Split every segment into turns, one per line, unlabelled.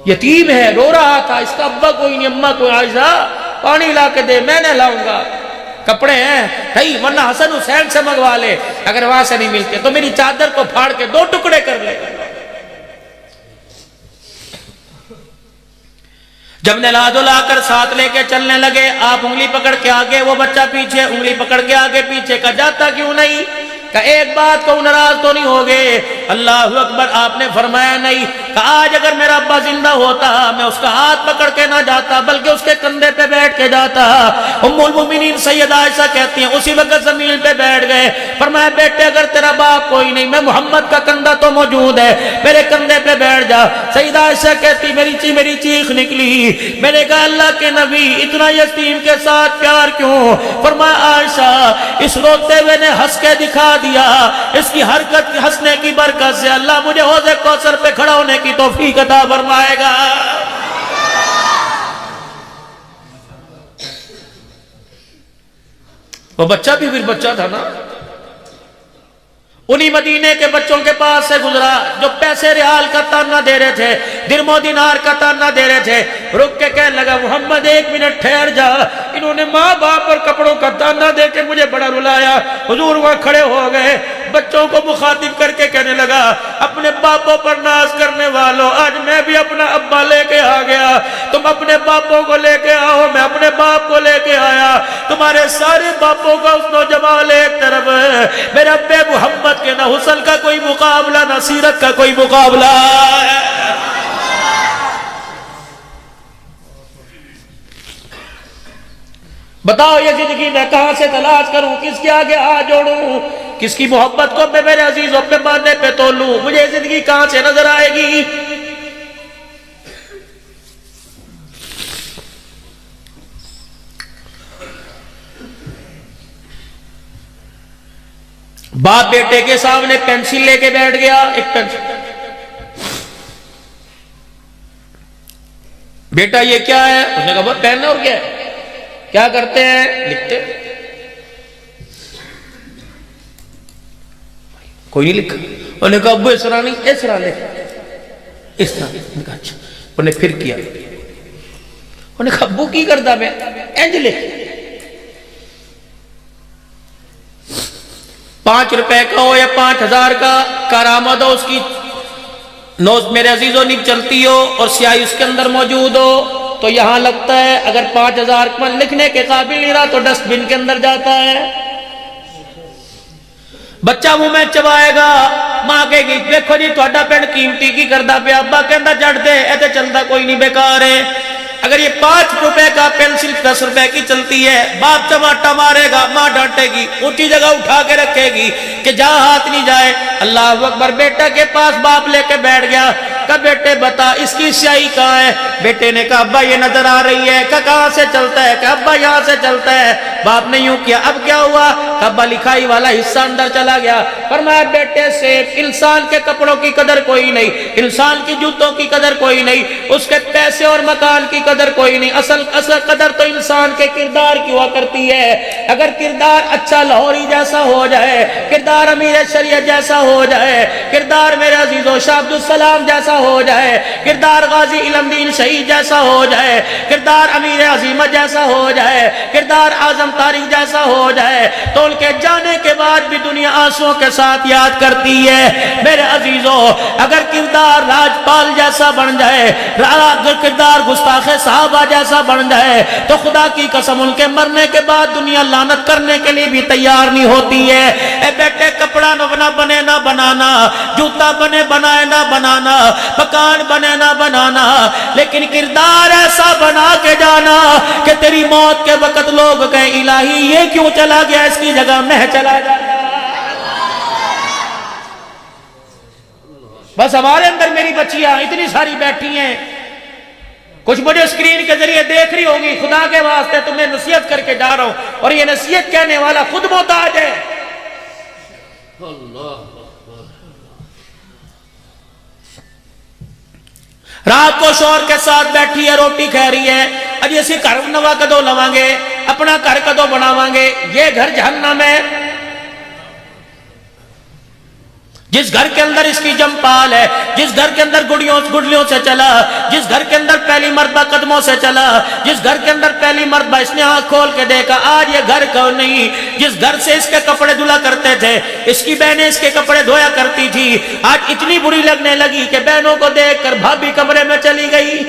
یتیم ہے، رو رہا تھا، اس کا ابا کوئی نہیں، اماں کوئی، عائشہ پانی لا کے دے، میں نے لاؤں گا، کپڑے ہیں نہیں ورنہ حسن حسین سے منگوا لے، اگر وہاں سے نہیں ملتے تو میری چادر کو پھاڑ کے 2 ٹکڑے کر لے۔ جب نلا دلا کر ساتھ لے کے چلنے لگے، آپ انگلی پکڑ کے آگے، وہ بچہ پیچھے، انگلی پکڑ کے آگے پیچھے، کا جاتا کیوں نہیں؟ کہ ایک بات کو ناراض تو نہیں ہوگے؟ اللہ اکبر، آپ نے فرمایا نہیں، کہ آج اگر میرا ابا زندہ ہوتا میں اس کا ہاتھ پکڑ کے نہ جاتا بلکہ اس کے کندھے پہ بیٹھ کے جاتا۔ ام المومنین سیدہ عائشہ کہتی ہیں اسی وقت زمین پہ بیٹھ گئے، فرمایا بیٹے اگر تیرا باپ کوئی نہیں، میں محمد کا کندھا تو موجود ہے، میرے کندھے پہ بیٹھ جا۔ سیدہ عائشہ کہتی میری چیخ نکلی، میں نے کہا اللہ کے نبی اتنا یتیم کے ساتھ پیار کیوں؟ فرمایا عائشہ اس روتے ہوئے نے ہنس کے دکھا دیا، اس کی حرکت ہنسنے کی برکت سے اللہ مجھے حوض کوثر پہ کھڑا ہونے کی توفیق عطا فرمائے گا۔ وہ بچہ بھی پھر بچہ تھا نا، انہی مدینے کے بچوں کے پاس سے گزرا جو پیسے ریال کا تانا دے رہے تھے، درم و دینار کا تانا دے رہے تھے، رک کے کہنے لگا محمد 1 منٹ ٹھہر جا، انہوں نے ماں باپ اور کپڑوں کا تانا دے کے مجھے بڑا رلایا۔ حضور وہاں کھڑے ہو گئے، بچوں کو مخاطب کر کے کہنے لگا اپنے باپوں پر ناز کرنے والوں، آج میں بھی اپنا ابا لے کے آ گیا، تم اپنے باپوں کو لے کے آؤ، میں اپنے باپ کو لے کے آیا، تمہارے سارے باپوں کا حسن و جمال ایک طرف ہے، میرے ابے محمد کہ نہ حسن کا کوئی مقابلہ نہ سیرت کا کوئی مقابلہ ہے۔ بتاؤ یہ زندگی میں کہاں سے تلاش کروں، کس کے آگے ہاتھ جوڑوں، کس کی محبت کو میں میرے عزیزوں پہ ماننے پہ تولوں، مجھے زندگی کہاں سے نظر آئے گی؟ باپ بیٹے کے سامنے پینسل لے کے بیٹھ گیا، ایک پینسل، بیٹا یہ کیا ہے؟ اس نے کہا وہ پین ہے، اور کیا ہے؟ کیا کرتے ہیں؟ لکھتے۔ کوئی نہیں لکھا، انہوں نے کہا ابو اس طرح نہیں، اس طرح لکھ، اس طرح۔ انہوں نے کہا اچھا، انہوں نے پھر کیا، انہوں نے کہا ابو کی کرتا میں انج لکھ، 5 روپے کا ہو یا 5000 کا کارآمد ہو، اس کی نوٹ میرے عزیزوں نہیں چلتی ہو اور سیاہی اس کے اندر موجود ہو تو یہاں لگتا ہے، اگر 5000 لکھنے کے قابل نہیں رہا تو ڈسٹ بن کے اندر جاتا ہے۔ بچہ منہ میں چبائے گا، ماں کہے گی دیکھو جی تھوڑا پینڈ قیمتی کی کردا پیا، ابا کہندا جڑ دے ایتے چلدا کوئی نہیں، بیکار ہے۔ اگر یہ 5 روپے کا پینسل 10 روپے کی چلتی ہے، باپ چماٹا مارے گا، ماں ڈانٹے گی، اونچی جگہ اٹھا کے رکھے گی کہ جہاں ہاتھ نہیں جائے۔ اللہ اکبر، بیٹا کے پاس باپ لے کے بیٹھ گیا، کہا بیٹے بتا اس کی سیاہی کہاں ہے؟ بیٹے نے کہا ابا یہ نظر آ رہی ہے۔ کہا کہاں سے چلتا ہے؟ کہا ابا یہاں سے چلتا ہے۔ باپ نے یوں کیا، اب کیا ہوا؟ کہا ابا لکھائی والا حصہ اندر چلا گیا۔ فرمایا بیٹے سے انسان کے کپڑوں کی قدر کوئی نہیں، انسان کی جوتوں کی قدر کوئی نہیں، اس کے پیسے اور مکان کی قدر کوئی نہیں، اصل قدر تو انسان کے کردار کی ہوا کرتی ہے۔ اگر کردار اچھا لاہوری جیسا ہو جائے، کردار امیر شریعت جیسا ہو جائے، کردار میرے عزیزو شاہ عبدالسلام جیسا ہو جائے، کردار غازی علم دین شہید جیسا ہو جائے، کردار امیر عظیمت جیسا ہو جائے، کردار اعظم تاریخ جیسا ہو جائے تو ان کے جانے کے بعد بھی دنیا آنسوؤں کے ساتھ یاد کرتی ہے۔ میرے عزیزو اگر کردار راجپال جیسا بن جائے، کردار گستاخ صحابہ جیسا بن جائے تو خدا کی قسم ان کے مرنے کے بعد دنیا لعنت کرنے کے لیے بھی تیار نہیں ہوتی ہے۔ اے بیٹے کپڑا نہ بنے نہ بنانا، جوتا بنے بنائے نہ بنانا، مکان بنے نہ بنانا، لیکن کردار ایسا بنا کے جانا کہ تیری موت کے وقت لوگ کہیں الہی یہ کیوں چلا گیا، اس کی جگہ میں چلا جانا۔ بس ہمارے اندر میری بچیاں اتنی ساری بیٹھی ہیں، کچھ مجھے اسکرین کے ذریعے دیکھ رہی ہوگی، خدا کے واسطے تمہیں نصیحت کر کے جا رہا ہوں، اور یہ نصیحت کہنے والا خود محتاج ہے۔ رات کو شوہر کے ساتھ بیٹھی ہے، روٹی کھا رہی ہے، اجی اسی گھر نوا کدو لواں گے، اپنا گھر کدو بناواں گے، یہ گھر جہنم ہے۔ جس گھر کے اندر اس کی جمپال ہے، جس گھر کے اندر گڈلیوں سے چلا، جس گھر کے اندر پہلی مرتبہ قدموں سے چلا، جس گھر کے اندر پہلی مرتبہ اس نے آنکھ کھول کے دیکھا، آج یہ گھر کون نہیں، جس گھر سے اس کے کپڑے دھلا کرتے تھے، اس کی بہنیں اس کے کپڑے دھویا کرتی تھی، آج اتنی بری لگنے لگی کہ بہنوں کو دیکھ کر بھابھی کمرے میں چلی گئی۔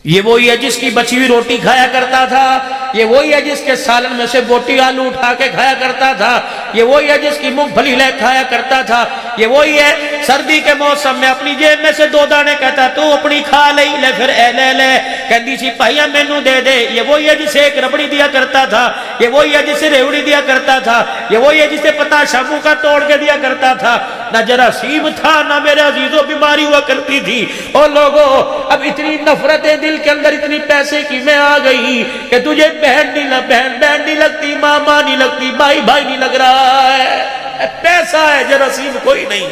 یہ وہی ہے جس کی بچی ہوئی روٹی کھایا کرتا تھا، یہ وہی ہے جس کے سالن میں سے بوٹی آلو اٹھا کے کھایا کرتا تھا، یہ وہی ہے جس کی مونگ پھلی لے کھایا کرتا تھا، یہ وہی ہے سردی کے موسم میں اپنی جیب میں سے 2 دانے کہتا تو اپنی کھا لے پھر اے لے کہندی سی بھائیا مینوں دے دے، یہ وہی ہے جسے ایک ربڑی دیا کرتا تھا، یہ وہی ہے جسے ریوڑی دیا کرتا تھا، یہ وہی ہے جسے پتا شاموں کا توڑ کے دیا کرتا تھا، نہ جراثیم تھا نہ میرے عزیزوں بیماری ہوا کرتی تھی۔ اور لوگوں اب اتنی نفرتیں دل کے اندر اتنی پیسے کی میں آ گئی کہ تجھے بہن نہیں لگتی، ماں نہیں لگتی، بھائی نہیں لگ رہا ہے، پیسہ ہے جراثیم کوئی نہیں۔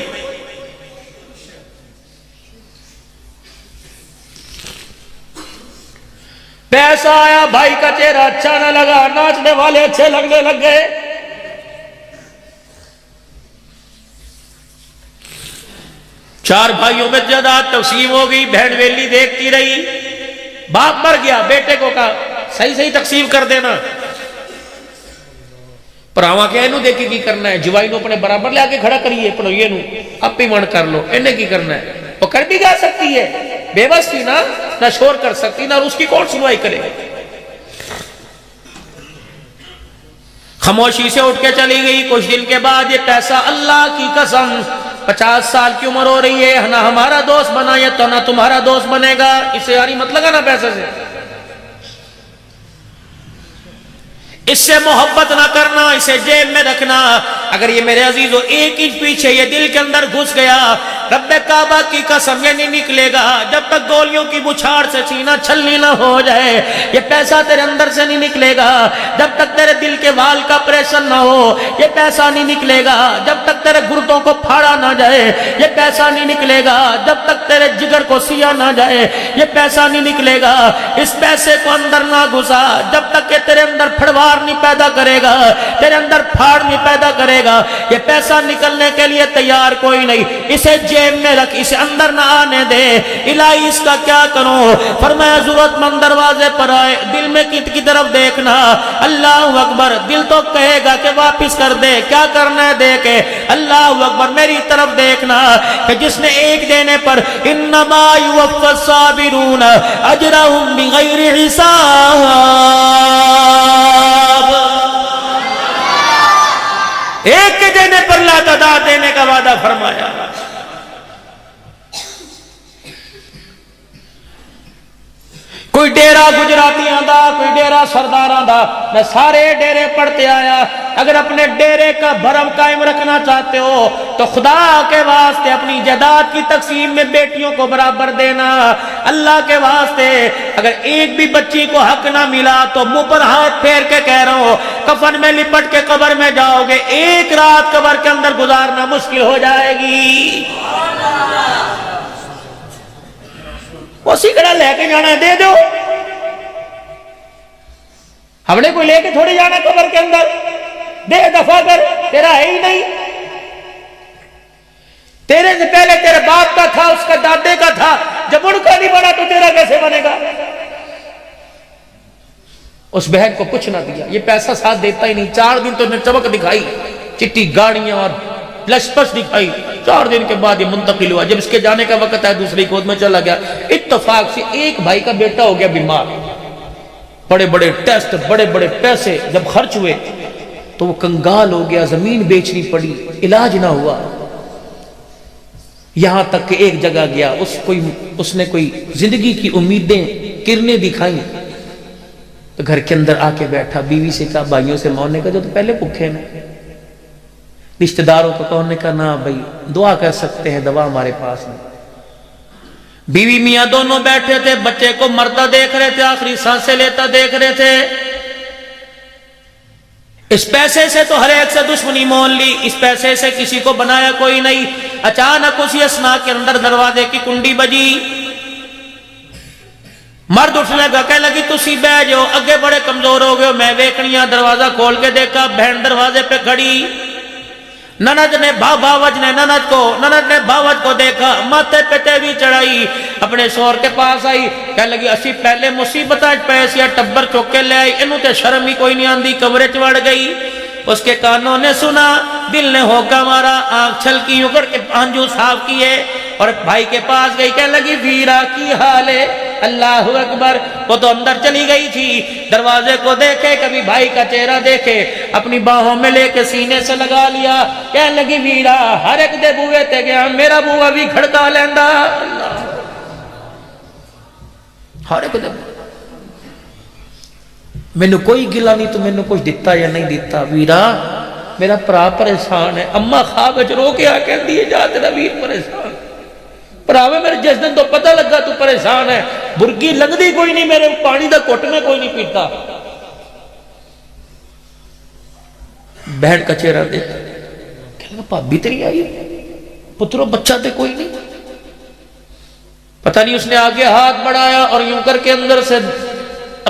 پیسہ آیا، بھائی کا چہرہ اچھا نہ لگا، ناچنے والے اچھے لگنے لگ گئے۔ چار بھائیوں میں جائیداد تقسیم ہو گئی، بہن ویلی دیکھتی رہی، باپ مر گیا، بیٹے کو کہا صحیح تقسیم کر دینا، پراواں کہ اینو دیکھی کی کرنا ہے، جوائی نو اپنے برابر لے آکے کھڑا کریے، پڑھو یہ نو اپی من کر لو، انہیں کی کرنا ہے، وہ کر بھی جا سکتی ہے، بے بس تھی نہ شور کر سکتی نہ، اس کی کون سنوائی کرے گا۔ خاموشی سے اٹھ کے چلی گئی۔ کچھ دن کے بعد یہ پیسہ، اللہ کی قسم 50 سال کی عمر ہو رہی ہے، نہ ہمارا دوست بنا یہ تو نہ تمہارا دوست بنے گا، اسے یاری مت لگا نا پیسے سے، اس سے محبت نہ کرنا، اسے جیب میں رکھنا۔ اگر یہ میرے عزیزو 1 انچ پیچھے یہ دل کے اندر گھس گیا، رب کعبہ کی قسم یہ نہیں نکلے گا جب تک گولیوں کی بچھاڑ سے سینہ چھلنی نہ ہو جائے، یہ پیسہ تیرے اندر سے نہیں نکلے گا جب تک تیرے دل کے وال کا آپریشن نہ ہو، یہ پیسہ نہیں نکلے گا جب تک تیرے گردوں کو پھاڑا نہ جائے، یہ پیسہ نہیں نکلے گا جب تک تیرے جگر کو سیا نہ جائے، یہ پیسہ نہیں نکلے گا، اس پیسے کو اندر نہ گھسا جب تک کہ تیرے اندر پھڑوار نہیں پیدا کرے گا، تیرے اندر پھاڑ نہیں پیدا کرے گا، یہ پیسہ نکلنے کے لیے تیار کوئی نہیں، اسے جیب میں رکھ، اسے اندر نہ آنے دے۔ الہی اس کا کیا کروں؟ فرمایا ضرورت مند دروازے پر آئے، دل میں کی طرف دیکھنا، اللہ اکبر، دل تو کہے گا کہ واپس کر دے، کیا کرنا ہے دے کے، اللہ اکبر میری طرف دیکھنا کہ جس نے ایک دینے پر انما یوفی الصابرون اجرهم بغیر حساب، ایک کے دینے پر لا تعداد دینے کا وعدہ فرمایا۔ کوئی ڈیرا گجراتیاں دا، کوئی ڈیرا سرداراں دا، میں سارے ڈیرے پڑھتے آیا۔ اگر اپنے ڈیرے کا بھرم قائم رکھنا چاہتے ہو تو خدا کے واسطے اپنی جائیداد کی تقسیم میں بیٹیوں کو برابر دینا، اللہ کے واسطے اگر ایک بھی بچی کو حق نہ ملا تو منہ پر ہاتھ پھیر کے کہہ رہا ہوں، کفن میں لپٹ کے قبر میں جاؤ گے، ایک رات قبر کے اندر گزارنا مشکل ہو جائے گی۔ وہ سیکڑا لے کے جانا ہے دے دو، ہم نے کوئی لے کے تھوڑی جانا قبر کے اندر، دے دفع کر، تیرا ہے ہی نہیں، تیرے سے پہلے تیرے باپ کا تھا، اس کا دادے کا تھا، جب ان کا نہیں بنا تو تیرا کیسے بنے گا؟ اس بہن کو کچھ نہ دیا، یہ پیسہ ساتھ دیتا ہی نہیں، 4 دن تو نے چمک دکھائی، چٹی گاڑیاں اور لش پش دکھائی، 4 دن کے بعد یہ منتقل ہوا، جب اس کے جانے کا وقت ہے دوسری گود میں چلا گیا۔ اتفاق سے ایک بھائی کا بیٹا ہو گیا بیمار، بڑے بڑے ٹیسٹ، بڑے بڑے پیسے جب خرچ ہوئے تو وہ کنگال ہو گیا، زمین بیچنی پڑی، علاج نہ ہوا، یہاں تک کہ ایک جگہ گیا، اس نے کوئی زندگی کی امیدیں کرنے دکھائیں، تو گھر کے اندر آ کے بیٹھا، بیوی سے کہا، بھائیوں سے ماننے کا جو تو پہلے بھوکے نا، رشتہ داروں کو کہنے کا نہ بھائی دعا کر سکتے ہیں، دوا ہمارے پاس نہیں۔ بیوی میاں دونوں بیٹھے تھے، بچے کو مرتا دیکھ رہے تھے، آخری سانسیں لیتا دیکھ رہے تھے، اس پیسے سے تو ہر ایک سے دشمنی مول لی، اس پیسے سے کسی کو بنایا کوئی نہیں۔ اچانک اسی اسنا کے اندر دروازے کی کنڈی بجی، مرد اٹھنے لگا، کہنے لگی تسی بہ جاؤ، اگے بڑے کمزور ہو گئے، میں ویکھنیاں۔ دروازہ کھول کے دیکھا بہن دروازے پہ کھڑی۔ نند نے باوج نے باوج کو دیکھا، ماتھے پہ تیوی چڑھائی، اپنے شوہر کے پاس آئی، کہنے لگی اسی پہلے مصیبت پیسیا ٹبر چوک کے لے آئی، انہوں تے شرم ہی کوئی نہیں آندی، کمرے چڑھ گئی۔ اس کے کانوں نے سنا، دل نے ہوکا مارا، آنکھ چھلکی اکڑ کے آنجو صاف کیے اور بھائی کے پاس گئی، کہنے لگی ویرا کی حال ہے؟ اللہ اکبر۔ وہ تو اندر چلی گئی تھی، دروازے کو دیکھے، کبھی بھائی کا چہرہ دیکھے، اپنی باہوں میں لے کے سینے سے لگا لیا، کہنے لگی ویرا ہر ایک دے بوئے تے گیا، میرا بوہ بھی کھڑکا لیندا۔ ہر ایک دے مینو کوئی گلا نہیں تو مینو کچھ دیتا یا نہیں دیتا، ویرا میرا پرا پریشان ہے۔ اما خواب وچ رو کے آ کہندی ہے جا تیرا ویر پریشان، پراوے میرے جس دن تو پتہ لگا تو پریشان ہے، برگی لگدی کوئی نہیں، میرے پانی دا گھٹ میں کوئی نہیں پیتا۔ بہن کا چہرہ دیکھ، کہنے لگا بھابی تیری آئی، پترو بچہ تے کوئی نہیں۔ پتہ نہیں اس نے آگے ہاتھ بڑھایا اور یوں کر کے اندر سے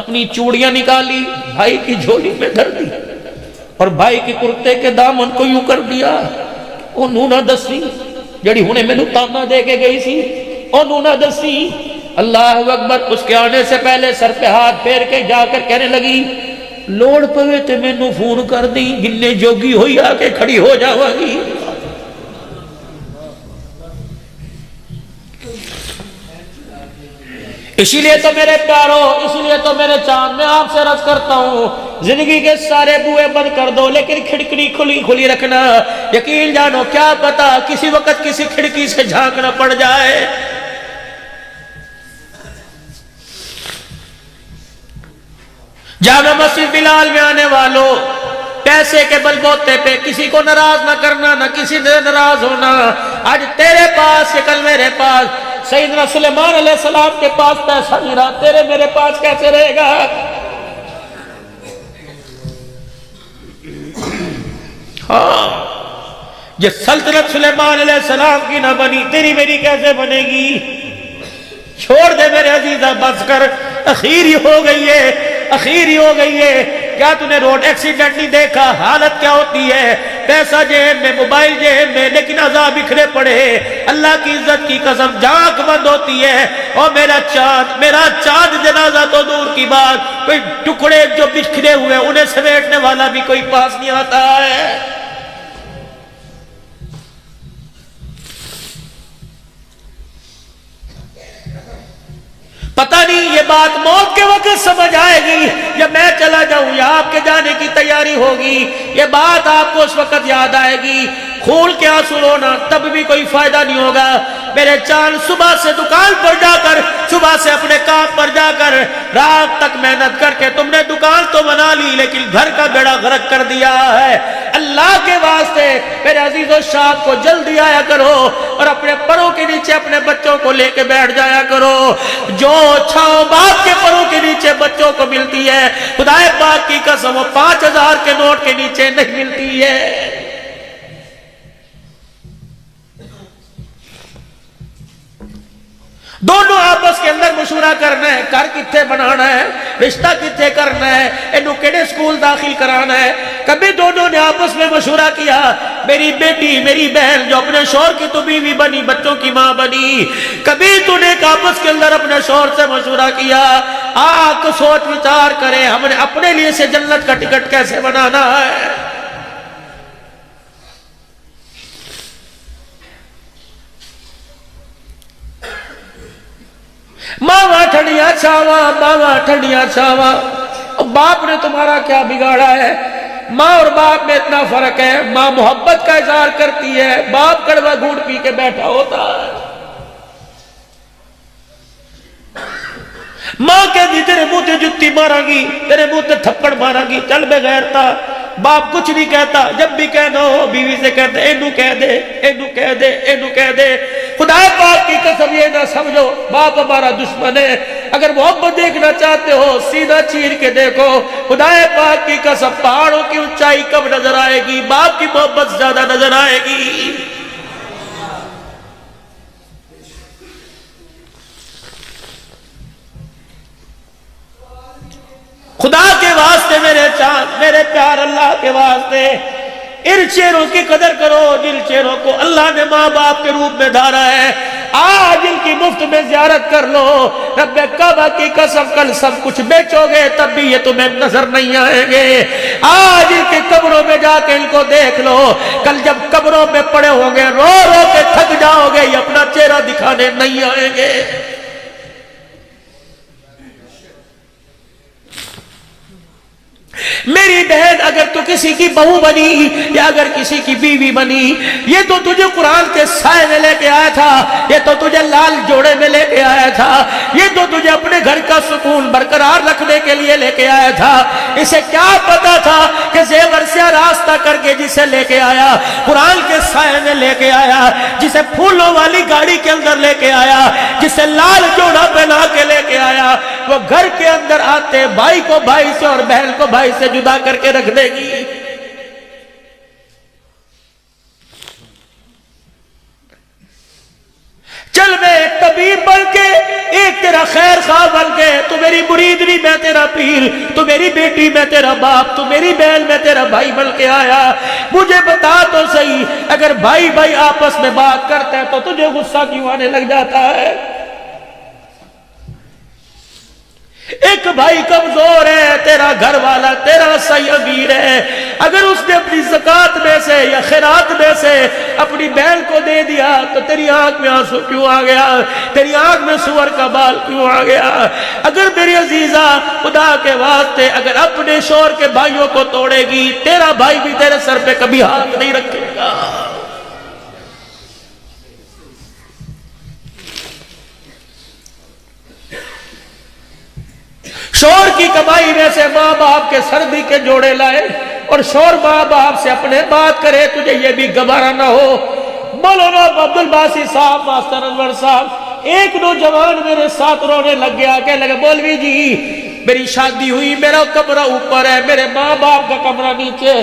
اپنی چوڑیاں نکالی، بھائی کی جھولی میں دھر دی اور بھائی کی کرتے کے دامن کو یوں کر دیا۔ او نونہ دسی جڑی ہونے میں تانا دے کے گئی سی، او نونہ دسی۔ اللہ اکبر۔ اس کے آنے سے پہلے سر پہ ہاتھ پھیر کے جا کر کہنے لگی لوڑ پوے تے مینوں فون کر دی، جننے جوگی ہوئی آ کے کھڑی ہو جاواں گی۔ اسی لیے تو میرے پیاروں، اسی لیے تو میرے چاند، میں آپ سے عرض کرتا ہوں زندگی کے سارے بوئے بند کر دو لیکن کھڑکی کھلی رکھنا۔ یقین جانو کیا پتا کسی وقت کسی کھڑکی سے جھانکنا پڑ جائے۔ جامع مسجد بلال میں آنے والوں، پیسے کے بل بوتے پہ کسی کو ناراض نہ کرنا، نہ کسی سے ناراض ہونا۔ آج تیرے پاس کل میرے پاس، سیدنا سلیمان علیہ السلام کے پاس پیسہ نہیں رہا، تیرے میرے پاس کیسے رہے گا؟ ہاں، یہ سلطنت سلیمان علیہ السلام کی نہ بنی، تیری میری کیسے بنے گی؟ چھوڑ دے میرے عزیزہ، بس کر، اخیر ہی ہو گئی ہے، اخیر ہی ہو گئی ہے۔ کیا تو نے روڈ ایکسیڈنٹ نہیں دیکھا؟ حالت کیا ہوتی ہے، پیسہ جیب میں، موبائل جیب میں، لیکن عذاب بکھرے پڑے۔ اللہ کی عزت کی قسم جھانک بند ہوتی ہے، اور میرا چاند جنازہ تو دور کی بات، کوئی ٹکڑے جو بکھرے ہوئے انہیں سمیٹنے والا بھی کوئی پاس نہیں آتا ہے۔ پتہ نہیں یہ بات موت کے وقت سمجھ آئے گی یا میں چلا جاؤں یا آپ کے جانے کی تیاری ہوگی، یہ بات آپ کو اس وقت یاد آئے گی۔ کھول کے آنسو رونا تب بھی کوئی فائدہ نہیں ہوگا۔ میرے چاند صبح سے دکان پر جا کر، صبح سے اپنے کام پر جا کر، رات تک محنت کر کے تم نے دکان تو بنا لی لیکن گھر کا بیڑا غرق کر دیا ہے۔ اللہ کے واسطے میرے عزیز و شام کو جلدی آیا کرو اور اپنے پروں کے نیچے اپنے بچوں کو لے کے بیٹھ جایا کرو۔ جو چھاؤں باپ کے پروں کے نیچے بچوں کو ملتی ہے، خدا پاک کی قسم وہ 5000 کے نوٹ کے نیچے نہیں ملتی ہے۔ دونوں آپس کے اندر مشورہ کرنا ہے، گھر کتنے بنانا ہے، رشتہ کتنے کرنا ہے، انہوں کیڑے سکول داخل کرانا ہے۔ کبھی دونوں نے آپس میں مشورہ کیا؟ میری بیٹی، میری بہن جو اپنے شوہر کی تو بیوی بنی، بچوں کی ماں بنی، کبھی تو نے آپس کے اندر اپنے شوہر سے مشورہ کیا؟ آج تو سوچ وچار کریں ہم نے اپنے لیے سے جنت کا ٹکٹ کیسے بنانا ہے۔ ماما ٹھنڈیاں چھاواں، ماما ٹھنڈیاں چھاواں، باپ نے تمہارا کیا بگاڑا ہے؟ ماں اور باپ میں اتنا فرق ہے، ماں محبت کا اظہار کرتی ہے، باپ کڑوا گھونٹ پی کے بیٹھا ہوتا ہے۔ ماں کہتی تیرے منہ تے جتی ماراں گی، تیرے منہ تے تھپڑ ماراں گی، چل بے غیرتا۔ باپ کچھ نہیں کہتا، جب بھی کہنا ہو بیوی سے کہتے اینو کہہ دے، اینو کہہ دے، اینو کہہ دے۔ خدا پاک کی قسم یہ نہ سمجھو باپ ہمارا دشمن ہے۔ اگر محبت دیکھنا چاہتے ہو سینہ چیر کے دیکھو، خدا پاک کی قسم پہاڑوں کی اونچائی کم نظر آئے گی، باپ کی محبت زیادہ نظر آئے گی۔ خدا کے واسطے میرے چاند، میرے پیار اللہ کے واسطے ان چہروں کی قدر کرو جن چہروں کو اللہ نے ماں باپ کے روپ میں دھارا ہے۔ آج ان کی مفت میں زیارت کر لو، رب کعبہ کی قسم کل سب کچھ بیچو گے تب بھی یہ تمہیں نظر نہیں آئیں گے۔ آج ان کی قبروں میں جا کے ان کو دیکھ لو، کل جب قبروں میں پڑے ہوں گے رو رو کے تھک جاؤ گے، یہ اپنا چہرہ دکھانے نہیں آئیں گے۔ میری بہن، اگر تو کسی کی بہو بنی یا اگر کسی کی بیوی بنی، یہ تو تجھے قرآن کے سائے میں لے کے آیا تھا، یہ تو تجھے لال جوڑے میں لے کے آیا تھا، یہ تو تجھے اپنے گھر کا سکون برقرار رکھنے کے لیے لے کے آیا تھا۔ اسے کیا پتا تھا کہ زیور سے راستہ کر کے جسے لے کے آیا، قرآن کے سائے میں لے کے آیا، جسے پھولوں والی گاڑی کے اندر لے کے آیا، جسے لال جوڑا پہنا کے لے کے آیا، وہ گھر کے اندر آتے بھائی کو بھائی سے اور بہن کو بھائی سے جدا کر کے رکھ دے گی۔ چل میں ایک طبیب بن کے، ایک تیرا خیر خواہ بن کے، تو میری مرید نہیں میں تیرا پیر، تو میری بیٹی میں تیرا باپ، تو میری بہن میں تیرا بھائی بن کے آیا۔ مجھے بتا تو صحیح، اگر بھائی بھائی آپس میں بات کرتے ہیں تو تجھے غصہ کیوں آنے لگ جاتا ہے؟ ایک بھائی کمزور ہے، تیرا گھر والا تیرا صحیح امیر ہے، اگر اس نے اپنی زکوٰۃ میں سے یا خیرات میں سے اپنی بہن کو دے دیا تو تیری آنکھ میں آنسو کیوں آ گیا؟ تیری آنکھ میں سور کا بال کیوں آ گیا؟ اگر میری عزیزہ خدا کے واسطے اگر اپنے شوہر کے بھائیوں کو توڑے گی، تیرا بھائی بھی تیرے سر پہ کبھی ہاتھ نہیں رکھے گا۔ شوہر کی کمائی میں سے ماں باپ کے سردی کے جوڑے لائے اور شوہر ماں باپ سے اپنے بات کرے، تجھے یہ بھی گوارا نہ ہو۔ مولانا عبد الباسی صاحب، ماسٹر انور صاحب، ایک نوجوان میرے ساتھ رونے لگ گیا، کہنے لگا مولوی جی میری شادی ہوئی، میرا کمرہ اوپر ہے، میرے ماں باپ کا کمرہ نیچے،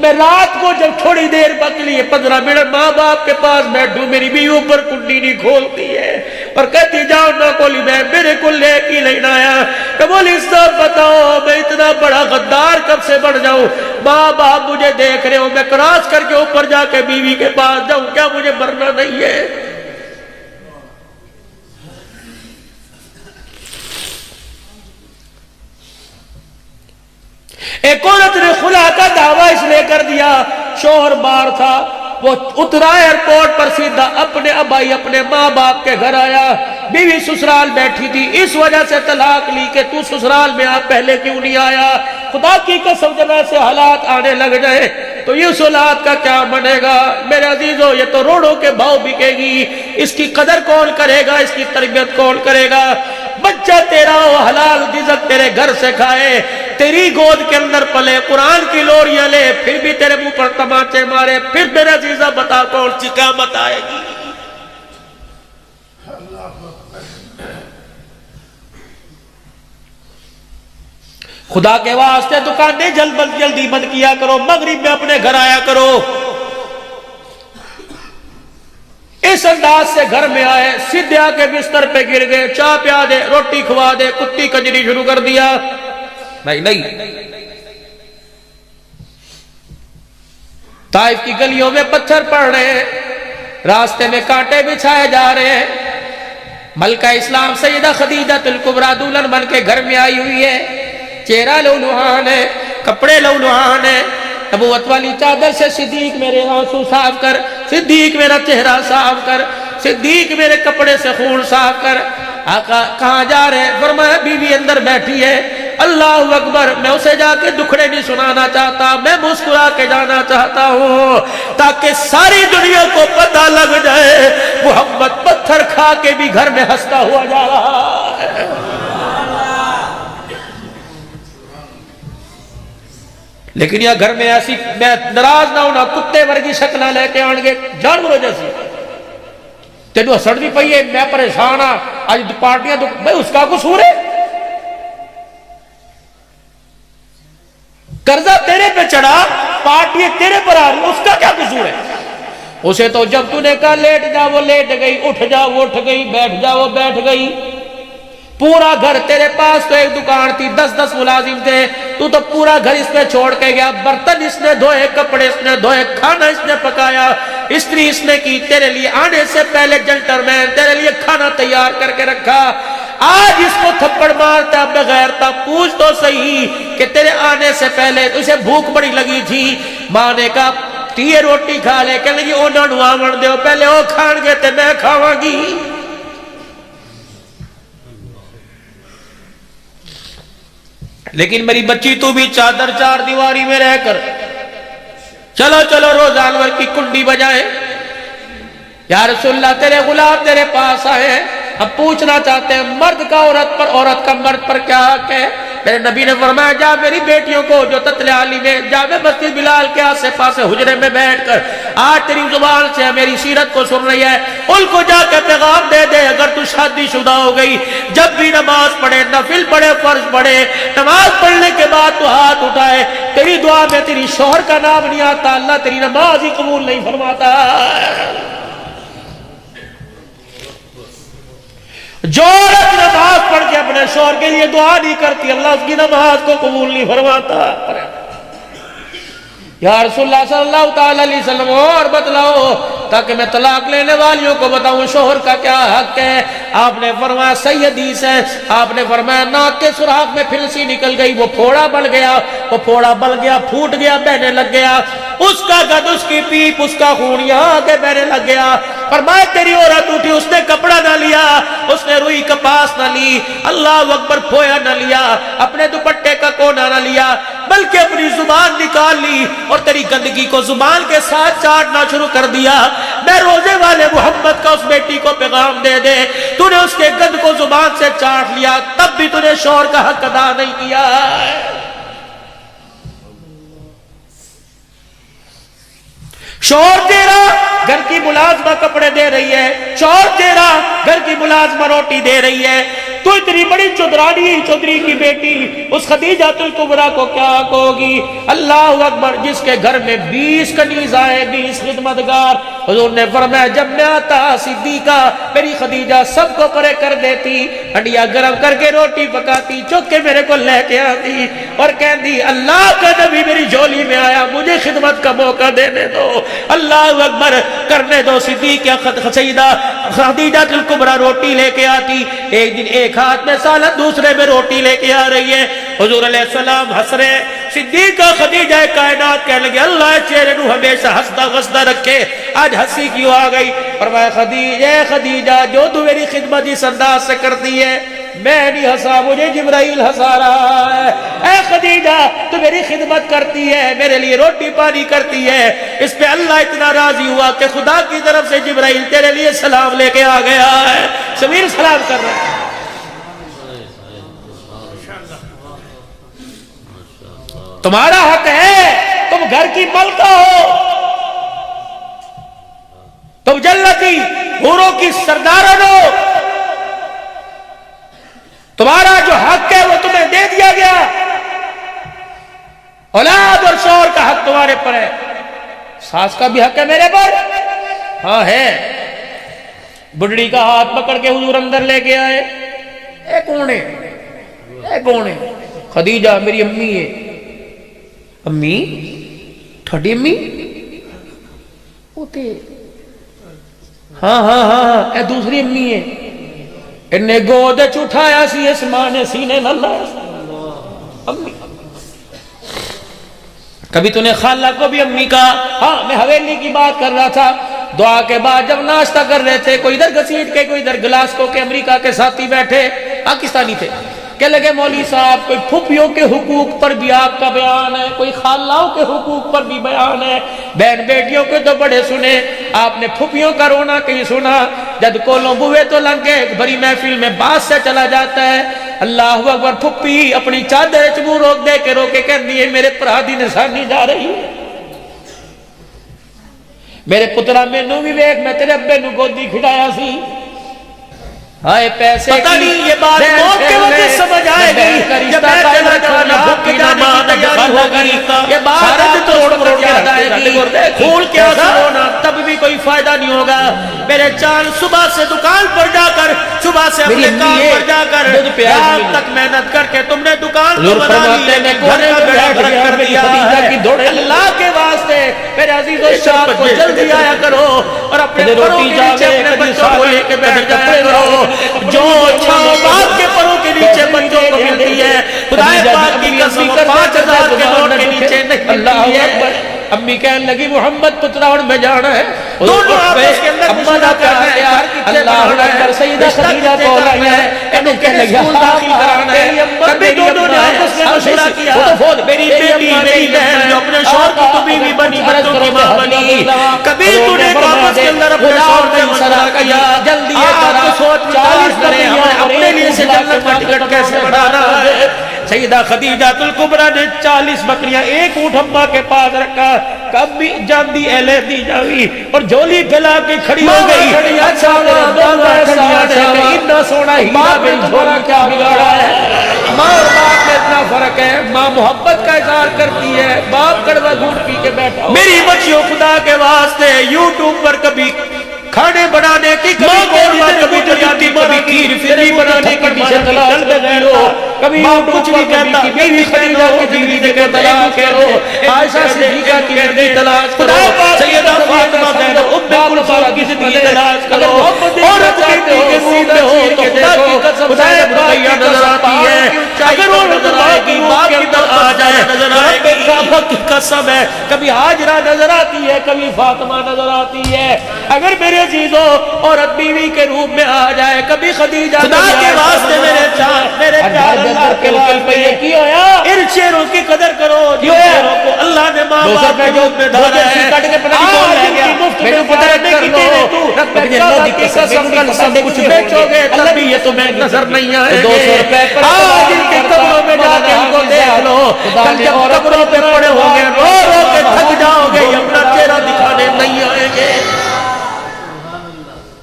میں رات کو جب تھوڑی دیر کے لیے 15 منٹ ماں باپ کے پاس بیٹھوں، میری بھی اوپر کنڈی نہیں کھولتی ہے اور کہتی جاؤ نہ کھولی، میں میرے کو لے کے لینا آیا۔ کہ بولی صاحب بتاؤ میں اتنا بڑا غدار کب سے بڑھ جاؤں؟ ماں باپ مجھے دیکھ رہے ہو، میں کراس کر کے اوپر جا کے بیوی کے پاس جاؤں، کیا مجھے مرنا نہیں ہے؟ ایک عورت نے خلا کا دعویٰ اس لے کر دیا، شوہر باہر تھا، وہ اترا ایئرپورٹ پر سیدھا اپنے ابائی اپنے ماں باپ کے گھر آیا، بیوی سسرال بیٹھی تھی، اس وجہ سے طلاق لی کہ تو سسرال میں آپ پہلے کیوں نہیں آیا؟ خدا کی قسم جب ایسے حالات آنے لگ جائے تو اس اولاد کا کیا بنے گا؟ میرے عزیزو یہ تو روڑوں کے بھاؤ بکے گی، اس کی قدر کون کرے گا؟ اس کی تربیت کون کرے گا؟ بچہ تیرا ہو، حلال رزق تیرے گھر سے کھائے، تیری گود کے اندر پلے، قرآن کی لوریاں لے، پھر بھی تیرے منہ پر تماچے مارے، پھر میرے عزیزہ بتا کون سی قیامت آئے گی؟ خدا کے واسطے دکانیں جلدی بند کیا کرو، مغرب میں اپنے گھر آیا کرو۔ اس انداز سے گھر میں آئے، سیدھے آ کے بستر پہ گر گئے، چائے پیا دے، روٹی کھوا دے، کتی کنجری شروع کر دیا، نہیں۔ طائف کی گلیوں میں پتھر پڑ رہے ہیں، راستے میں کانٹے بچھائے جا رہے ہیں، ملکہ اسلام سیدہ خدیجہ الکبریٰ دلہن بن کے گھر میں آئی ہوئی ہے، چہرہ لولوہان ہے، کپڑے لولوہان ہے، نبوت والی چادر سے صدیق میرے آنسو صاف کر، صدیق میرا چہرہ صاف کر، صدیق میرے کپڑے سے خون صاف کر۔ آقا کہاں جا رہے؟ فرمایا بیوی اندر بیٹھی ہے، اللہ اکبر، میں اسے جا کے دکھڑے نہیں سنانا چاہتا، میں مسکرا کے جانا چاہتا ہوں تاکہ ساری دنیا کو پتہ لگ جائے محمد پتھر کھا کے بھی گھر میں ہنستا ہوا جا رہا ہے۔ لیکن یہ گھر میں ایسی، میں ناراض نہ ہونا، کتے ورگی شکلیں لے کے آنگے جانوروں جیسی، تینوں ہسڑ بھی پئی ہے، میں پریشان ہاں، آج پارٹیاں بھائی اس کا قصور ہے، قرضہ تیرے پہ چڑھا، پارٹیاں تیرے پر آ رہی، اس کا کیا قصور ہے؟ اسے تو جب تو نے کہا لیٹ جا وہ لیٹ گئی، اٹھ جا وہ اٹھ گئی، بیٹھ جا وہ بیٹھ گئی، پورا گھر تیرے پاس تو ایک دکان تھی، 10 ملازم تھے، تو پورا گھر اس پہ چھوڑ کے گیا، برتن اس نے دھوئے، کپڑے اس نے دھوئے، کھانا اس نے پکایا، استری اس نے کی، تیرے لیے آنے سے پہلے جنٹلمین تیرے لیے کھانا تیار کر کے رکھا، آج اس کو تھپڑ مارتا بغیر تا، پوچھ تو صحیح کہ تیرے آنے سے پہلے اسے بھوک بڑی لگی تھی، ماں نے کہا یہ روٹی کھا لے، کہ لگی اونا نوامن دیو، پہلے وہ کھان گے تے میں کھاواں گی۔ لیکن میری بچی تو بھی چادر چار دیواری میں رہ کر چلو چلو روز جانور کی کنڈی بجائے، یا رسول اللہ تیرے غلام تیرے پاس آئے، اب پوچھنا چاہتے ہیں مرد کا عورت پر، عورت کا مرد پر کیا حق ہے؟ میرے نبی نے فرمایا جا میری بیٹیوں کو جو تتل عالی میں، جا میں مسجد بلال کے آسے پاسے حجرے میں بیٹھ کر آج تیری زبان سے میری سیرت کو سن رہی ہے، ان کو جا کے پیغام دے دے اگر تو شادی شدہ ہو گئی، جب بھی نماز پڑھے، نفل پڑھے، فرض پڑھے، نماز پڑھنے کے بعد تو ہاتھ اٹھائے، تیری دعا میں تیری شوہر کا نام نہیں آتا، اللہ تیری نماز ہی قبول نہیں فرماتا۔ جو عورت نماز پڑھ کے اپنے شوہر کے لیے دعا نہیں کرتی، اللہ اس کی نماز کو قبول نہیں فرماتا۔ یا رسول اللہ صلی اللہ تعالی علیہ وسلم اور بتلاؤ تاکہ میں طلاق لینے والیوں کو بتاؤں شوہر کا کیا حق ہے۔ آپ نے فرمایا صحیح حدیث ہے، آپ نے فرمایا ناک کے سوراخ میں پھلسی نکل گئی، وہ پھوڑا بل گیا، وہ پھوڑا بل گیا، پھوٹ گیا، بہنے لگ گیا، اس کا گد، اس کی پیپ، اس کا خون یہاں آگے بہنے لگ گیا۔ فرمایا تیری عورت اٹھی، اس نے کپڑا نہ لیا، اس نے روئی کپاس نہ لی، اللہ اکبر پھویا نہ لیا، اپنے دوپٹے کا کونا نہ لیا، بلکہ اپنی زبان نکال لی اور تیری گندگی کو زبان کے ساتھ چاٹنا شروع کر دیا۔ میں روزے والے محمد کا اس بیٹی کو پیغام دے دے، تو نے اس کے گند کو زبان سے چاٹ لیا، تب بھی تو نے شوہر کا حق ادا نہیں کیا۔ شوہر تیرا گھر کی ملازمہ کپڑے دے رہی ہے، شوہر تیرا گھر کی ملازمہ روٹی دے رہی ہے، تو اتنی بڑی چودرانی چودری کی بیٹی اس خدیجہ الکبریٰ کو کیا کہو گی؟ اللہ اکبر، جس کے گھر میں 20 کنیز آئے، 20 خدمتگار، حضور نے فرمایا جب میں آتا صدیقہ میری خدیجہ سب کو پرے کر دیتی، ہنڈیا گرم کر کے روٹی پکاتی، چک کے میرے کو لے کے آتی اور کہتی اللہ کا نبی میری جھولی میں آیا، مجھے خدمت کا موقع دینے دو، اللہ اکبر کرنے دو۔ صدیقہ سیدہ خدیجہ الکبریٰ روٹی لے کے آتی، ایک دن ایک ہاتھ میں سالن دوسرے میں روٹی لے کے آ رہی ہے، حضور علیہ السلام ہنس رہے، صدیقہ خدیجہ کائنات کہنے لگے اللہ چہرے نو ہمیشہ ہنستا غستا رکھے، آج ہنسی کیوں آ گئی؟ فرمایا خدیجہ جو تو میری خدمت اس انداز سے کرتی ہے میں نہیں ہنسا، مجھے جبرائیل ہنسا رہا ہے۔ اے خدیجہ تو میری خدمت کرتی ہے، میرے لیے روٹی پانی کرتی ہے، اس پہ اللہ اتنا راضی ہوا کہ خدا کی طرف سے جبرائیل تیرے لیے سلام لے کے آ گیا ہے، سمیر سلام کر رہا ہے۔ تمہارا حق ہے، تم گھر کی ملکہ ہو، تم جنتی حوروں کی سردارن ہو، تمہارا جو حق ہے وہ تمہیں دے دیا گیا، اولاد اور شوہر کا حق تمہارے پر ہے، ساس کا بھی حق ہے میرے پر، ہاں ہے۔ بڑھڑی کا ہاتھ پکڑ کے حضور اندر لے کے آئے، اے کون ہے؟ اے کون ہے؟ خدیجہ میری امی ہے۔ امی تھوڑی امی ہوتے؟ ہاں ہاں ہاں اے دوسری امی ہے، انہیں گود اٹھایا سی اس ماں نے سینے نہ لایا۔ امی کبھی تو نے خالہ کو بھی امی کہا؟ ہاں میں حویلی کی بات کر رہا تھا، دعا کے بعد جب ناشتہ کر رہے تھے، کوئی ادھر گھسیٹ کے کوئی ادھر گلاسکو کے امریکہ کے ساتھی بیٹھے، پاکستانی تھے، کہنے لگے مولوی صاحب کوئی پھپھیوں کے حقوق پر بھی آپ کا بیان ہے، کوئی خالاؤں کے حقوق پر بھی بیان ہے، بہن بیٹیوں کے تو بڑے سنے، آپ نے پھپھیوں کا رونا کہیں سنا؟ جد کولوں بوئے تو لنگے بھری محفل میں بات سے چلا جاتا ہے، اللہ اکبر، پھپھی اپنی چادر چبو روک دے کے روکے کہندی ہے میرے پرا دی نسانی جا رہی ہے، میرے پترا میں نو بھی ویک میں تیرے ابے نو گودی کھڑایا سی،
ہائے پیسے
پتہ نہیں یہ بات موت کے وقت سمجھ آئے گی جب میں چلا جانا بھوک کے جانے کی تیاری ہوگی یہ بات توڑ کر یاد آئے گی پھول کیا سنونا تب بھی کوئی فائدہ نہیں ہوگا میرے چاند صبح سے دکان پر جا کر صبح سے اپنے کام پر جا کر رات تک محنت کر کے تم نے دکان کو بنا لی گھر کا بیڑا غرق کر دیا اللہ کے واسطے میرے عزیز و شاد کو جلدی آیا کرو اور اپنے پروں کے نیچے اپنے بچوں کو لے کے بیٹھ جایا کرو جو چھاؤں باپ کے پروں کے نیچے بچوں کو ملتی ہے خدای پاک کی قسم 5000 کے نوٹ کے نیچے نہیں ملتی ہے
امی کہنے لگی محمد پتراوڑ میں جانا ہے
دونوں آپس کے اندر مشورہ کرنا ہے
اللہ اکبر سیدہ خدیجہ کو آئی ہے انہوں کہنے لگی
داخل کرانا ہے کبھی دونوں نے آپس میں مشورہ کیا میری بیٹی میری بہن جو اپنے شوہر کی تو بیوی بنی بچوں کی ماں بنی کبھی تو نے آپس کے اندر اپنے شوہر سے مشورہ کیا جلدی آپ کو سوچ 40 کریں ہمیں اپنے لیے سے جنت کا ٹکٹ کیسے بڑھانا ہے سیدہ خدیجہ الکبریٰ نے 40 بکریاں ایک اونٹ اماں کے پاس رکھا کب بھی جاندی اہلے دی جاوی اور جولی پھیلا کے کھڑی ہو گئی اچھا اتنا سونا ہیرا بن جھولا کیا بگاڑا ہے ماں اور باپ میں اتنا فرق ہے ماں محبت کا اظہار کرتی ہے باپ کڑوا گھوٹ پی کے بیٹھا میری بچیوں خدا کے واسطے یوٹیوب پر کبھی کھانے بنانے کی کبھی قورمہ کبھی بریانی کبھی کھیر فری بنانے کی مشکل گئی ہو کبھی کچھ بھی کہتا بیوی خدیجہ کی بیوی کے تلاش کرو عائشہ صدیقہ کی بیوی تلاش کرو سیدہ فاطمہ زینب ام کلثوم کی زندگی تلاش کرو عورت کی نصیب میں ہو تو خدا کی قسم زینب رقیہ نظر آتی ہے اگر وہ نظر آئے گی باپ کی طرف آ جائے نظر آئے گی کعبہ کی قسم ہے کبھی ہاجرہ نظر آتی ہے کبھی فاطمہ نظر آتی ہے اگر میرے عزیزوں عورت بیوی کے روپ میں آ جائے کبھی خدیجہ خدا کے واسطے میرے پیار اللہ کے واسطے ان شیروں کی قدر کرو جو شیروں کو اللہ نے ماں باپ کے روپ میں دھارا ہے آج ان کی مفت میں فائدے کی تیرے تو اللہ کی قسم کل سب کچھ بیچو گے تب بھی یہ تمہیں نظر نہیں آئے گے آج ان کے قبروں میں جا کے ان کو دیکھ لو کل جب قبروں پہ پڑے ہوں گے رو رو کے تھک جاؤ گے اپنا چہرہ دکھانے نہیں آئیں گے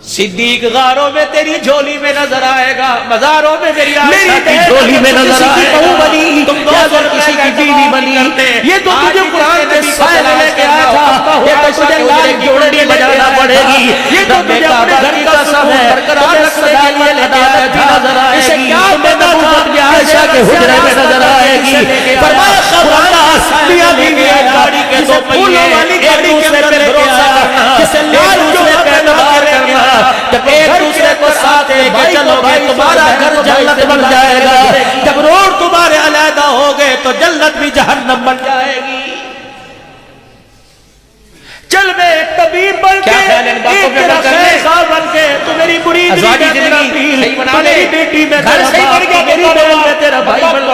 صدیق غاروں میں تیری جھولی میں نظر آئے گا مزاروں میں میری عائشہ کی جھولی میں نظر آئے گا تم دوسروں کسی کی بیوی بنی یہ تو تجھے قرآن کے سائے میں لے کے آیا تھا یہ تو تجھے لال جوڑنی بجانا پڑے گی یہ تو تجھے اپنے گھر کا قسم ہے برقرار رکھنے کے لیے لے کے آیا تھا اسے کیا بنا تھا عائشہ کے حجرے میں نظر آئے گی فرمایا خبردار میاں بیوی ایک گاڑی کے دو پہیے ایک دوسرے پہ بھروسہ کرنا جسے لال دوسرے پہ اعتبار کرنا جب ایک دوسرے کو ساتھ لے کے چلو گے تمہارا گھر جنت بن جائے گا جب روڈ تمہارے علیحدہ ہو گئے تو جنت بھی جہنم بن جائے گی چل میں ایک طبیب بن کے ایک تیرا خیصہ بن کے تو میری مرید میں تیرا پیر تو میری بیٹی میں تیرا باپ میری بہن میں تیرا بھائی بن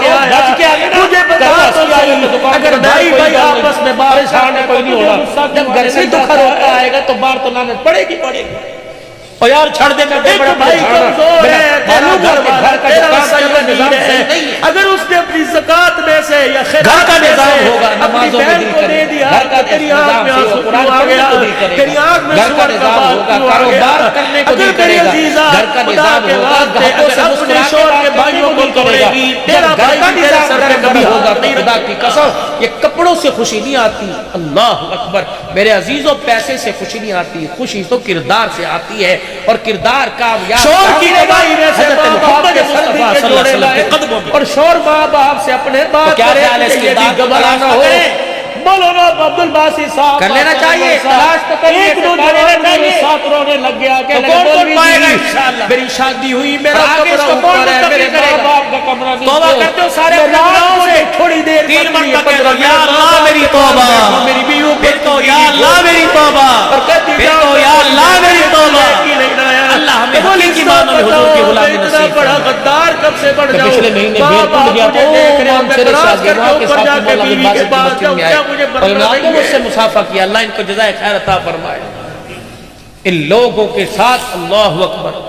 کے آیا مجھے بتا تو جائے اگر بھائی بھائی آپس میں بارش آنے کوئی نہیں ہوگا جب گھر سے دکھر ہوتا آئے گا تو بار تو لعنت پڑے گی پڑے گی اور یار چھڑ دے میں بڑا بھائی کمزور ہے تیرا گھر کا تیرا صحیح نظام ہے اگر اس نے اپنی زکاة میں سے یا خیرات میں سے اپنی بہن کو دے دیا تیری آنکھ میں آنسو کیوں آ گیا تیری آنکھ میں سور کا بات کیوں آ گیا اگر میری عزیزہ خدا کے واسطے اگر اپنے شور کے بھائیوں کو توڑے گی تیرا بھائی تیرے سر پہ کبھی ہوگا خدا کی قسم یہ کپڑوں سے خوشی نہیں آتی اللہ اکبر میرے عزیزوں پیسے سے خوشی نہیں آتی خوشی تو کردار سے آتی ہے اور کردار کامیاب شور کی نگاہی میں سے ماں باپ کے مصطفیٰ صلی اللہ علیہ وسلم کے قدموں میں اور شور ماں باپ سے اپنے بات کرے کہ یہ بھی گبرانا ہو مولانا عبد الباسط صاحب کر لینا چاہیے ایک دو جوان ساتھ رونے لگ گیا کہ میری شادی ہوئی میرا کمرہ اوپر ہے میرے ماں باپ کا کمرہ نیچے توبہ کرتے ہو سارے گناہوں سے تھوڑی دیر 3 مرتبہ کہہ رہا یا اللہ میری توبہ میری بیوی پھر تو یا اللہ میری توبہ پھر تو یا اللہ میری توبہ اللہ ہمیں حقیقی معنوں میں حضور کی غلامی نصیب بڑا غدار کب سے بڑھ جاؤں پچھلے مہینے بیر پھول گیا تو امام سر شاگردوں کے ساتھ مولا عبد الباسط کی مسجد میں آئے اور انہوں نے مجھ سے مصافحہ کیا اللہ ان کو جزائے خیر عطا فرمائے ان لوگوں کے ساتھ اللہ اکبر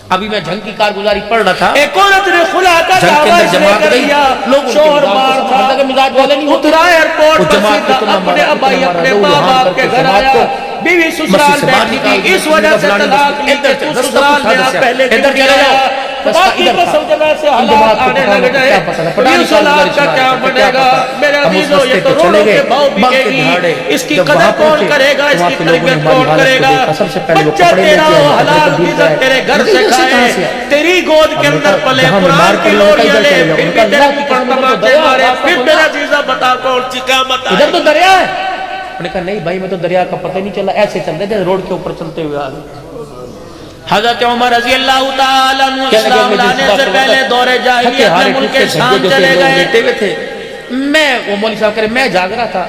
ابھی میں جھنگ کی کارگزاری پڑھ رہا تھا ایک عورت نے خلا کا جھنگ کے اندر جماعت گئی لوگ شور مار تھا مزاج والے نہیں ہوتے اترا ایئرپورٹ پر سیدھا اپنے ابائی اپنے ماں باپ کے گھر آیا
بیوی سسرال بیٹھی تھی، اس وجہ سے طلاق لی کہ تو سسرال میں آپ پہلے
ادھر چلے جاؤ،
باقی قسم جب ایسے حالات آنے لگ جائے اس حالات کا کیا بنے گا؟ میرے عزیزو یہ تو روڑوں کے بھاؤ بکے گی، اس کی قدر کون کرے گا، اس کی تربیت کون کرے گا؟ بچہ تیرا ہو حلال عزت تیرے گھر سے کھائے، تیری گود کے اندر پلے، قرآن کی لوریاں لے، پھر بھی تیرے اوپر تماچے مارے، پھر میرا عزیزہ بتا کون سی قیامت آئے؟
ادھر تو دریا ہے. انہوں نے کہا نہیں بھائی میں تو دریا کا پتہ نہیں چلا، ایسے چل رہے تھے روڈ کے اوپر چلتے ہوئے آ گئے.
حضرت عمر رضی اللہ تعالیٰ عنہ اسلام لانے سے پہلے دور جاہلیت میں ملک شام چلے گئے.
میں وہ مولوی صاحب کرے میں جاگ رہا تھا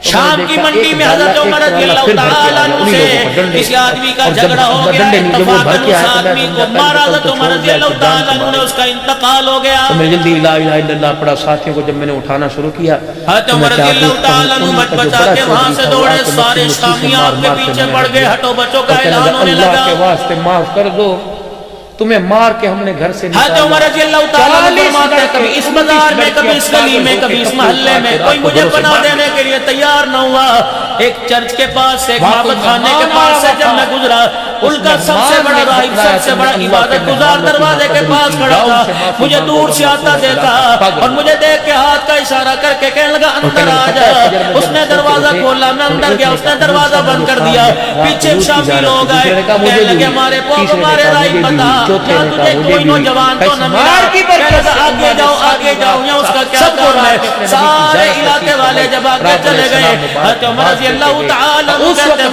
شام کی منڈی میں حضرت عمر رضی اللہ تعالیٰ عنہ سے کسی آدمی کا جھگڑا ہو گیا، اتفاقاً اس آدمی کو مارا. حضرت عمر رضی اللہ تعالیٰ عنہ نے اس کا انتقال ہو گیا.
تو میں جلدی لا الہ الا اللہ پڑھا. ساتھیوں کو جب میں نے اٹھانا شروع کیا
حضرت عمر رضی اللہ تعالیٰ عنہ بچ بچا کے وہاں سے دوڑے، سارے شامی آپ کے پیچھے پڑ گئے، ہٹو بچوں کا اعلان ہونے لگا.
اللہ کے واسطے معاف کر دو، تمہیں مار کے ہم نے گھر سے
حضرت عمر رضی اللہ تعالیٰ عنہ فرماتے ہیں کبھی اس بازار میں، کبھی اس گلی میں، کبھی اس محلے میں کوئی مجھے پناہ دینے کے لیے تیار نہ ہوا. ایک چرچ کے پاس، ایک معبد خانے کے پاس سے جب میں گزرا، ان کا سب سے بڑا راہب، سب سے بڑا عبادت گزار دروازے کے پاس کھڑا تھا. مجھے دور سے آتا دیکھا اور مجھے دیکھ کے ہاتھ کا اشارہ کر کے کہنے لگا اندر آ جا. اس نے دروازہ کھولا، میں اندر گیا، اس نے دروازہ بند کر دیا. پیچھے شامی لوگ آئے، کہنے لگے ہمارے پاپ ہمارے راہب بتا یا تجھے کوئی نوجوان تو نہ ملا. کہنے لگا آگے جاؤ آگے جاؤ، یا اس کا کیا کام ہے؟ سارے علاقے والے جب آگے چلے گئے، حضرت عمر رضی اللہ تعالیٰ عنہ کہتے ہیں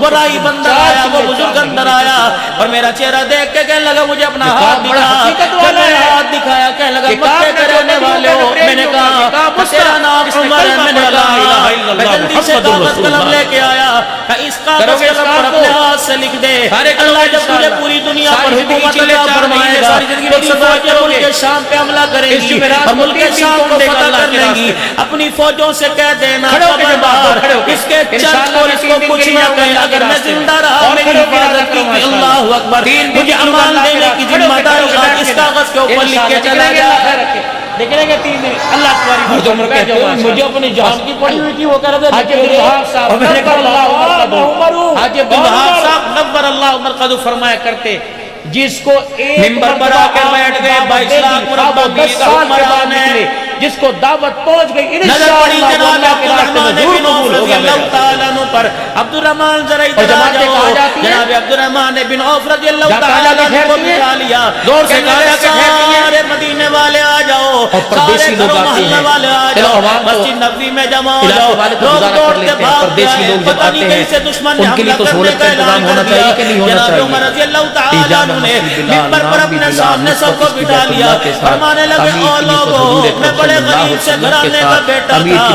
وہ راہب بندہ آیا، وہ بزرگ اندر آیا اور میرا چہرہ دیکھ کے کہنے لگا مجھے اپنا ہاتھ دکھا. جب میں نے ہاتھ دکھایا کہنے لگا مکے کے رہنے والے ہو. میں نے کہا تیرا نام عمر ہے. میں نے کہا میں جلدی سے کاغذ قلم لے کے آیا، اس کاغذ قلم پر اپنے ہاتھ سے لکھ دے اللہ جب تجھے پوری دنیا پر حکومت عطا فرمائے گا تو فوجیں ملک شام پہ حملہ کریں گی اور ملک شام کو فتح کر لیں گی. اپنی فوجوں سے کہہ دینا خبردار اس کے چرچ کو اس کو کچھ نہ کہیں. اگر میں زندہ رہا میری حفاظت کی. اللہ اکبر. مجھے امان دینے کی ذمہ داری آج اس کاغذ کے اوپر لکھ کے چلا گیا. دیکھ رہے ہیں 3 دن اللہ تمہاری مجھے اپنی جان کی پڑی ہوئی تھی. وہ کہہ رہے تھے حاجی عبدالوہاب صاحب نور اللہ مرقدو فرمایا کرتے جس کو ممبر پر آ کر بیٹھ گئے 22 لاکھ مربع بیگہ حکمران ہے، جس کو دعوت پہنچ گئی نظر پڑی جناب عبدالرحمن بن عوف رضی اللہ تعالیٰ عنہ پر. عبدالرحمن ذرا ادھر آ جاؤ. جناب عبدالرحمن بن عوف رضی اللہ تعالیٰ عنہ کو بٹھا لیا. زور سے کہا سارے مدینے والے آ جاؤ، سارے گھروں محلہ والے آ جاؤ، مسجد نبوی میں جمع ہو جاؤ. لوگ دوڑتے بھاگ گئے، پتہ نہیں کیسے دشمن نے حملہ کرنے کا اعلان کر دیا. جناب عمر رضی اللہ تعالیٰ عنہ نے ممبر پر اپنے سامنے سب کو بٹھا لیا. فرمانے لگے او لوگوں میں بڑے غریب سے گھرانے کا بیٹا تھا.